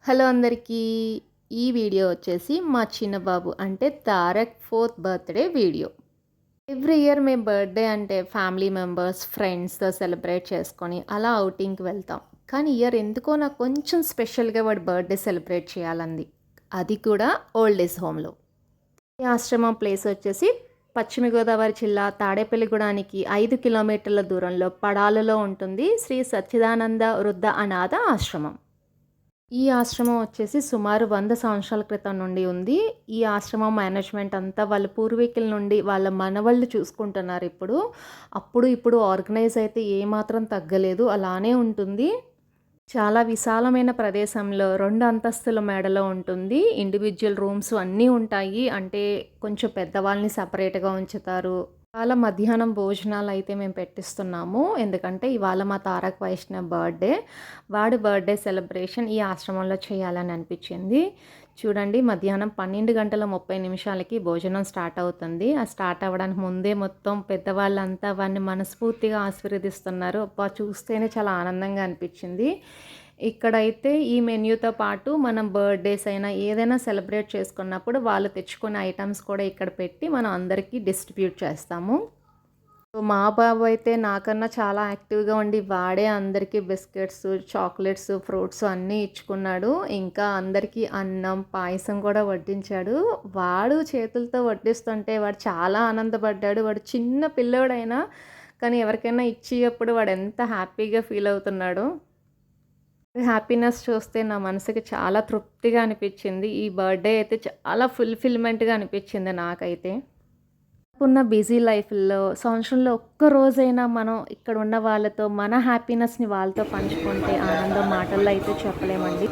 Hello అందరికీ. ఈ video వచ్చేసి మా చిన్న బాబు అంటే Tarak 4th birthday video. Every year మేము బర్త్డే అంటే ఫ్యామిలీ మెంబర్స్ ఫ్రెండ్స్తో సెలబ్రేట్ చేసుకొని అలా అవుటింగ్కి వెళ్తాం. కానీ ఇయర్ ఎందుకో నాకు కొంచెం స్పెషల్గా వాడి బర్త్డే సెలబ్రేట్ చేయాలంది, అది కూడా ఓల్డ్ ఏజ్ హోమ్లో. ఈ ఆశ్రమం ప్లేస్ వచ్చేసి పశ్చిమ గోదావరి జిల్లా తాడేపల్లిగూడానికి 5 కిలోమీటర్ల దూరంలో పడాలలో ఉంటుంది శ్రీ సచ్చిదానంద వృద్ధ అనాథ ఆశ్రమం. ఈ ఆశ్రమం వచ్చేసి సుమారు 100 సంవత్సరాల క్రితం నుండి ఉంది. ఈ ఆశ్రమం మేనేజ్మెంట్ అంతా వాళ్ళ పూర్వీకుల నుండి వాళ్ళ మనవళ్ళు చూసుకుంటున్నారు ఇప్పుడు. ఇప్పుడు ఆర్గనైజ్ అయితే ఏమాత్రం తగ్గలేదు, అలానే ఉంటుంది. చాలా విశాలమైన ప్రదేశంలో 2 అంతస్తుల మేడలో ఉంటుంది. ఇండివిజువల్ రూమ్స్ అన్నీ ఉంటాయి. అంటే కొంచెం పెద్దవాళ్ళని సపరేట్గా ఉంచుతారు. ఇవాళ మధ్యాహ్నం భోజనాలు అయితే మేము పెట్టిస్తున్నాము, ఎందుకంటే ఇవాళ మా తారక్ వైష్ణవ్ బర్త్డే. వాడి బర్త్డే సెలబ్రేషన్ ఈ ఆశ్రమంలో చేయాలని అనిపించింది. చూడండి, మధ్యాహ్నం 12:30 భోజనం స్టార్ట్ అవుతుంది. ఆ స్టార్ట్ అవ్వడానికి ముందే మొత్తం పెద్దవాళ్ళంతా వాడిని మనస్ఫూర్తిగా ఆశీర్వదిస్తున్నారు. అబ్బా, చూస్తేనే చాలా ఆనందంగా అనిపించింది. ఇక్కడైతే ఈ మెన్యూతో పాటు మనం బర్త్డేస్ అయినా ఏదైనా సెలబ్రేట్ చేసుకున్నప్పుడు వాళ్ళు తెచ్చుకునే ఐటమ్స్ కూడా ఇక్కడ పెట్టి మనం అందరికీ డిస్ట్రిబ్యూట్ చేస్తాము. మా బాబు అయితే నాకన్నా చాలా యాక్టివ్గా ఉండి వాడే అందరికీ బిస్కెట్స్, చాక్లెట్స్, ఫ్రూట్స్ అన్నీ ఇచ్చుకున్నాడు. ఇంకా అందరికీ అన్నం, పాయసం కూడా వడ్డించాడు. వాడు చేతులతో వడ్డిస్తుంటే వాడు చాలా ఆనందపడ్డాడు. వాడు చిన్న పిల్లోడైనా కానీ ఎవరికైనా ఇచ్చేటప్పుడు వాడు ఎంత హ్యాపీగా ఫీల్ అవుతున్నాడో. హ్యాపీనెస్ చూస్తే నా మనసుకి చాలా తృప్తిగా అనిపించింది. ఈ బర్త్డే అయితే చాలా ఫుల్ఫిల్మెంట్గా అనిపించింది నాకైతే. ఉన్న బిజీ లైఫ్లో సంవత్సరంలో ఒక్క రోజైనా మనం ఇక్కడ ఉన్న వాళ్ళతో మన హ్యాపీనెస్ని వాళ్ళతో పంచుకుంటే ఆనందం మాటల్లో అయితే చెప్పలేమండి.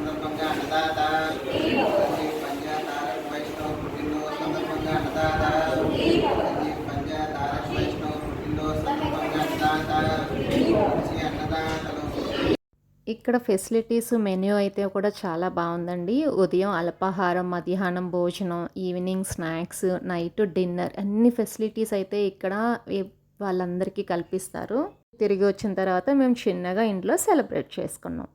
ఇక్కడ ఫెసిలిటీస్ మెన్యూ అయితే కూడా చాలా బాగుందండి. ఉదయం అల్పాహారం, మధ్యాహ్నం భోజనం, ఈవినింగ్ స్నాక్స్, నైట్ డిన్నర్ అన్ని ఫెసిలిటీస్ అయితే ఇక్కడ వాళ్ళందరికీ కల్పిస్తారు. తిరిగి వచ్చిన తర్వాత మేము చిన్నగా ఇంట్లో సెలబ్రేట్ చేసుకున్నాం.